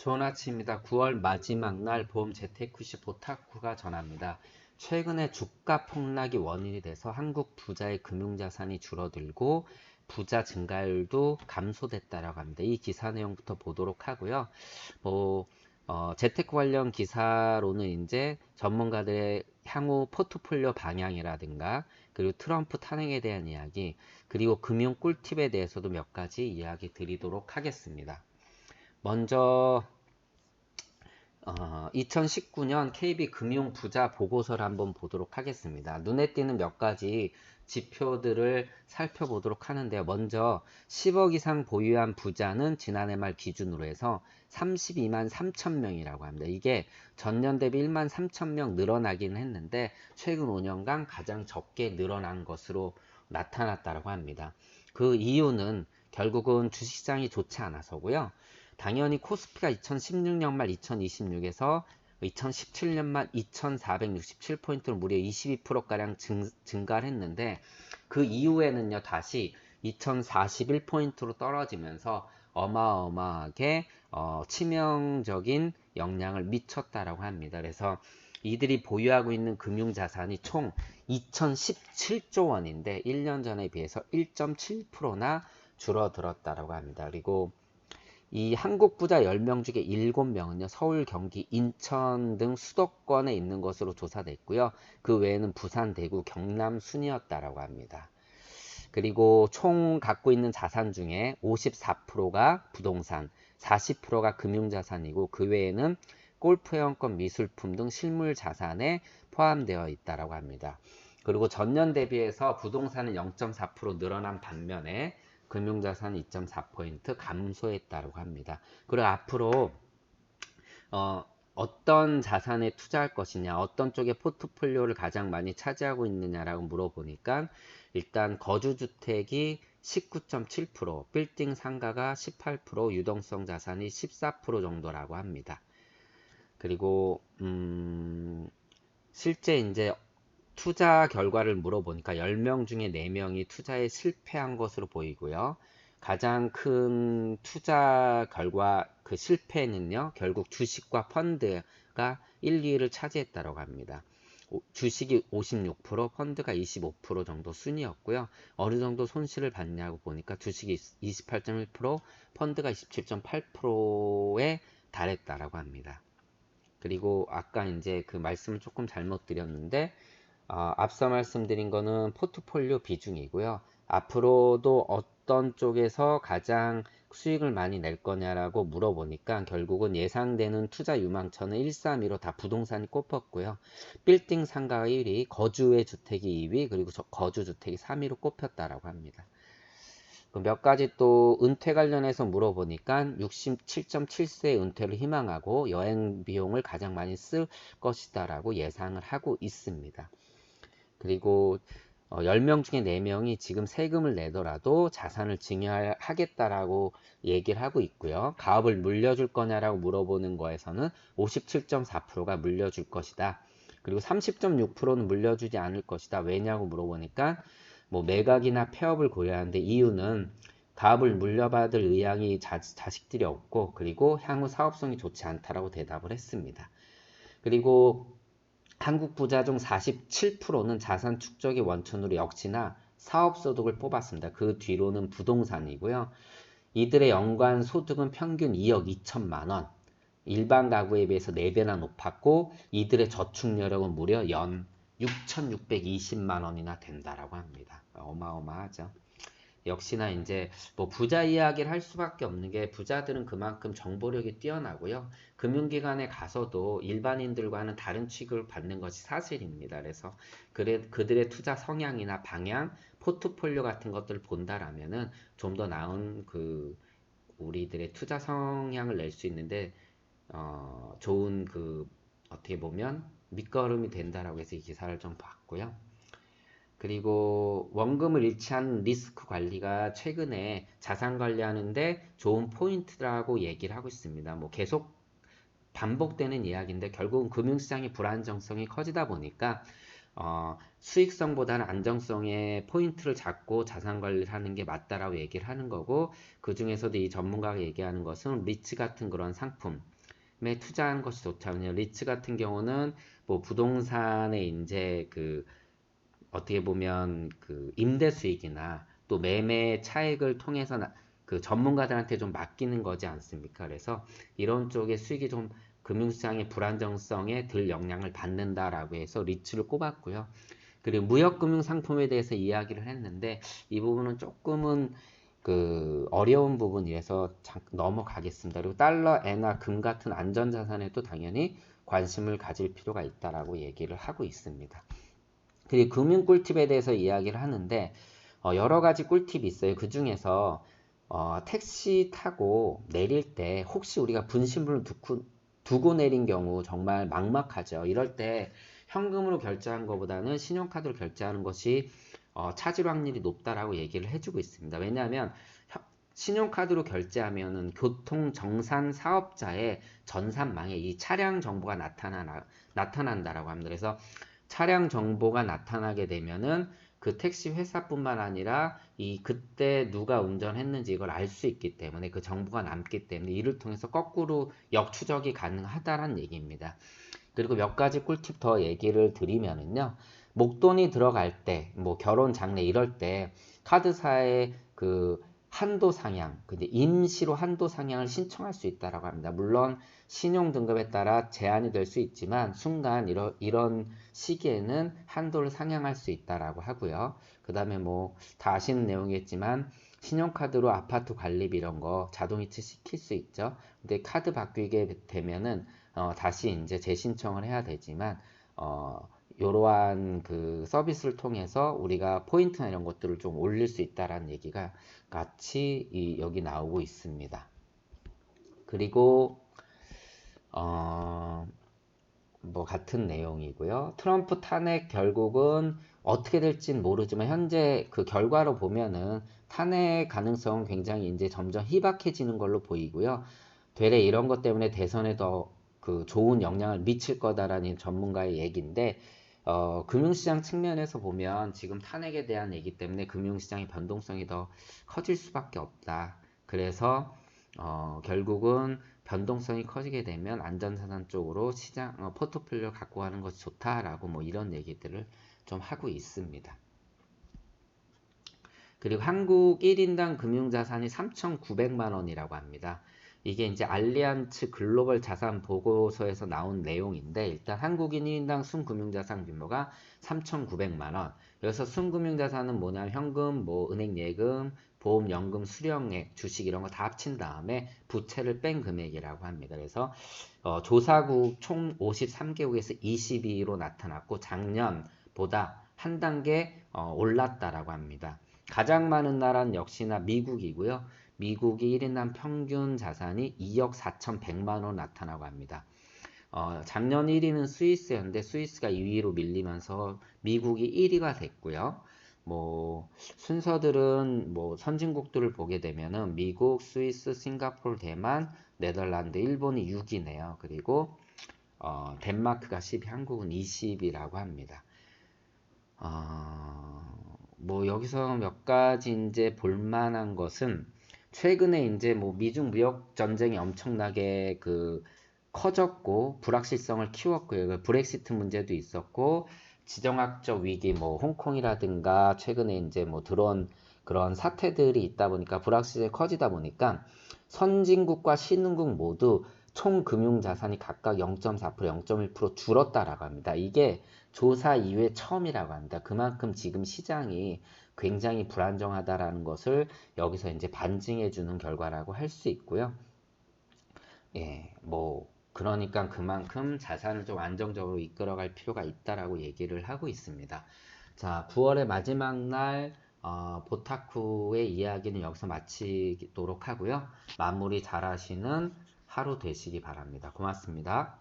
좋은 아침입니다. 9월 마지막 날 보험 재테크시 보타쿠가 전합니다. 최근에 주가 폭락이 원인이 돼서 한국 부자의 금융자산이 줄어들고 부자 증가율도 감소됐다라고 합니다. 이 기사 내용부터 보도록 하고요. 재테크 관련 기사로는 이제 전문가들의 향후 포트폴리오 방향이라든가 그리고 트럼프 탄핵에 대한 이야기 그리고 금융 꿀팁에 대해서도 몇 가지 이야기 드리도록 하겠습니다. 먼저 2019년 KB 금융 부자 보고서를 한번 보도록 하겠습니다. 눈에 띄는 몇 가지 지표들을 살펴보도록 하는데요. 먼저 10억 이상 보유한 부자는 지난해 말 기준으로 해서 32만 3천 명이라고 합니다. 이게 전년 대비 1만 3천 명 늘어나긴 했는데 최근 5년간 가장 적게 늘어난 것으로 나타났다고 합니다. 그 이유는 결국은 주식시장이 좋지 않아서고요. 당연히 코스피가 2016년 말 2026에서 2017년 말 2467포인트로 무려 22%가량 증가를 했는데 그 이후에는요 다시 2041포인트로 떨어지면서 어마어마하게 치명적인 영향을 미쳤다라고 합니다. 그래서 이들이 보유하고 있는 금융자산이 총 2017조 원인데 1년 전에 비해서 1.7%나 줄어들었다라고 합니다. 그리고 이 한국 부자 10명 중에 7명은요, 서울, 경기, 인천 등 수도권에 있는 것으로 조사됐고요. 그 외에는 부산, 대구, 경남 순이었다라고 합니다. 그리고 총 갖고 있는 자산 중에 54%가 부동산, 40%가 금융자산이고 그 외에는 골프 회원권, 미술품 등 실물 자산에 포함되어 있다라고 합니다. 그리고 전년 대비해서 부동산은 0.4% 늘어난 반면에 금융자산 2.4포인트 감소했다고 합니다. 그리고 앞으로 어떤 자산에 투자할 것이냐, 어떤 쪽의 포트폴리오를 가장 많이 차지하고 있느냐라고 물어보니까 일단 거주주택이 19.7%, 빌딩 상가가 18%, 유동성 자산이 14% 정도라고 합니다. 그리고 실제 이제 투자 결과를 물어보니까 10명 중에 4명이 투자에 실패한 것으로 보이고요. 가장 큰 투자 결과 그 실패는요. 결국 주식과 펀드가 1, 2위를 차지했다고 합니다. 주식이 56%, 펀드가 25% 정도 순이었고요. 어느 정도 손실을 봤냐고 보니까 주식이 28.1%, 펀드가 27.8%에 달했다라고 합니다. 그리고 아까 이제 그 말씀을 조금 잘못 드렸는데 앞서 말씀드린 거는 포트폴리오 비중이고요. 앞으로도 어떤 쪽에서 가장 수익을 많이 낼 거냐라고 물어보니까 결국은 예상되는 투자 유망처는 1, 3, 2로 다 부동산이 꼽혔고요. 빌딩 상가가 1위, 거주의 주택이 2위, 그리고 거주 주택이 3위로 꼽혔다라고 합니다. 몇 가지 또 은퇴 관련해서 물어보니까 67.7세 은퇴를 희망하고 여행 비용을 가장 많이 쓸 것이다라고 예상을 하고 있습니다. 그리고 10명 중에 4명이 지금 세금을 내더라도 자산을 증여하겠다라고 얘기를 하고 있고요. 가업을 물려줄 거냐라고 물어보는 거에서는 57.4%가 물려줄 것이다. 그리고 30.6%는 물려주지 않을 것이다. 왜냐고 물어보니까 뭐 매각이나 폐업을 고려하는데 이유는 가업을 물려받을 의향이 자식들이 없고 그리고 향후 사업성이 좋지 않다라고 대답을 했습니다. 그리고 한국 부자 중 47%는 자산 축적의 원천으로 역시나 사업소득을 뽑았습니다. 그 뒤로는 부동산이고요. 이들의 연간 소득은 평균 2억 2천만 원. 일반 가구에 비해서 4배나 높았고 이들의 저축 여력은 무려 연 6,620만 원이나 된다라고 합니다. 어마어마하죠. 역시나 이제 뭐 부자 이야기를 할 수밖에 없는 게 부자들은 그만큼 정보력이 뛰어나고요. 금융기관에 가서도 일반인들과는 다른 취급을 받는 것이 사실입니다. 그래서 그들의 투자 성향이나 방향, 포트폴리오 같은 것들을 본다라면은 좀 더 나은 그 우리들의 투자 성향을 낼 수 있는데 좋은 그 어떻게 보면 밑거름이 된다라고 해서 이 기사를 좀 봤고요. 그리고 원금을 잃지 않은 리스크 관리가 최근에 자산 관리하는데 좋은 포인트라고 얘기를 하고 있습니다. 뭐 계속 반복되는 이야기인데 결국은 금융시장의 불안정성이 커지다 보니까 수익성보다는 안정성에 포인트를 잡고 자산 관리를 하는 게 맞다라고 얘기를 하는 거고, 그 중에서도 이 전문가가 얘기하는 것은 리츠 같은 그런 상품에 투자하는 것이 좋다. 왜냐면 리츠 같은 경우는 뭐 부동산에 이제 그 어떻게 보면 그 임대 수익이나 또 매매 차익을 통해서 그 전문가들한테 좀 맡기는 거지 않습니까? 그래서 이런 쪽의 수익이 좀 금융시장의 불안정성에 덜 영향을 받는다라고 해서 리츠를 꼽았고요. 그리고 무역금융 상품에 대해서 이야기를 했는데 이 부분은 조금은 그 어려운 부분이라서 넘어가겠습니다. 그리고 달러, 엔화, 금 같은 안전자산에도 당연히 관심을 가질 필요가 있다라고 얘기를 하고 있습니다. 그리고 금융 꿀팁에 대해서 이야기를 하는데 여러 가지 꿀팁이 있어요. 그 중에서 택시 타고 내릴 때 혹시 우리가 분실물을 두고 내린 경우 정말 막막하죠. 이럴 때 현금으로 결제한 것보다는 신용카드로 결제하는 것이 차질 확률이 높다라고 얘기를 해주고 있습니다. 왜냐하면 신용카드로 결제하면은 교통 정산 사업자의 전산망에 이 차량 정보가 나타난다라고 합니다. 그래서 차량 정보가 나타나게 되면은 그 택시 회사뿐만 아니라 이 그때 누가 운전했는지 이걸 알 수 있기 때문에 그 정보가 남기 때문에 이를 통해서 거꾸로 역추적이 가능하다는 얘기입니다. 그리고 몇 가지 꿀팁 더 얘기를 드리면은요. 목돈이 들어갈 때, 뭐 결혼, 장래 이럴 때 카드사에 그 한도 상향, 근데 임시로 한도 상향을 신청할 수 있다라고 합니다. 물론 신용 등급에 따라 제한이 될 수 있지만 순간 이런 시기에는 한도를 상향할 수 있다라고 하고요. 그 다음에 뭐 다 아시는 내용이겠지만 신용카드로 아파트 관리비 이런 거 자동이체 시킬 수 있죠. 근데 카드 바뀌게 되면은 다시 이제 재신청을 해야 되지만 이러한 그 서비스를 통해서 우리가 포인트나 이런 것들을 좀 올릴 수 있다라는 얘기가 같이 여기 나오고 있습니다. 그리고 뭐 같은 내용이고요. 트럼프 탄핵 결국은 어떻게 될지는 모르지만 현재 그 결과로 보면은 탄핵 가능성은 굉장히 이제 점점 희박해지는 걸로 보이고요. 되레 이런 것 때문에 대선에 더 그 좋은 영향을 미칠 거다라는 전문가의 얘기인데 금융시장 측면에서 보면 지금 탄핵에 대한 얘기 때문에 금융시장의 변동성이 더 커질 수밖에 없다. 그래서 결국은 변동성이 커지게 되면 안전자산 쪽으로 시장 포트폴리오 갖고 가는 것이 좋다라고 뭐 이런 얘기들을 좀 하고 있습니다. 그리고 한국 1인당 금융자산이 3,900만 원이라고 합니다. 이게 이제 알리안츠 글로벌 자산 보고서에서 나온 내용인데 일단 한국인 1인당 순금융자산 규모가 3,900만 원. 여기서 순금융자산은 뭐냐면 현금, 뭐 은행 예금, 보험, 연금, 수령액, 주식 이런 거 다 합친 다음에 부채를 뺀 금액이라고 합니다. 그래서 조사국 총 53개국에서 22위로 나타났고 작년보다 한 단계 올랐다라고 합니다. 가장 많은 나라는 역시나 미국이고요. 미국이 1인당 평균 자산이 2억 4,100만 원 나타나고 합니다. 작년 1위는 스위스였는데 스위스가 2위로 밀리면서 미국이 1위가 됐고요. 뭐 순서들은 뭐 선진국들을 보게 되면은 미국, 스위스, 싱가포르, 대만, 네덜란드, 일본이 6위네요. 그리고 덴마크가 10위, 한국은 20위라고 합니다. 뭐 여기서 몇 가지 이제 볼만한 것은 최근에 이제 뭐 미중 무역 전쟁이 엄청나게 그 커졌고 불확실성을 키웠고요. 그 브렉시트 문제도 있었고 지정학적 위기 뭐 홍콩이라든가 최근에 이제 뭐 들어온 그런 사태들이 있다 보니까 불확실성이 커지다 보니까 선진국과 신흥국 모두 총 금융 자산이 각각 0.4%, 0.1% 줄었다라고 합니다. 이게 조사 이후에 처음이라고 합니다. 그만큼 지금 시장이 굉장히 불안정하다라는 것을 여기서 이제 반증해 주는 결과라고 할 수 있고요. 예, 뭐 그러니까 그만큼 자산을 좀 안정적으로 이끌어갈 필요가 있다라고 얘기를 하고 있습니다. 자, 9월의 마지막 날 보타쿠의 이야기는 여기서 마치도록 하고요. 마무리 잘 하시는 하루 되시기 바랍니다. 고맙습니다.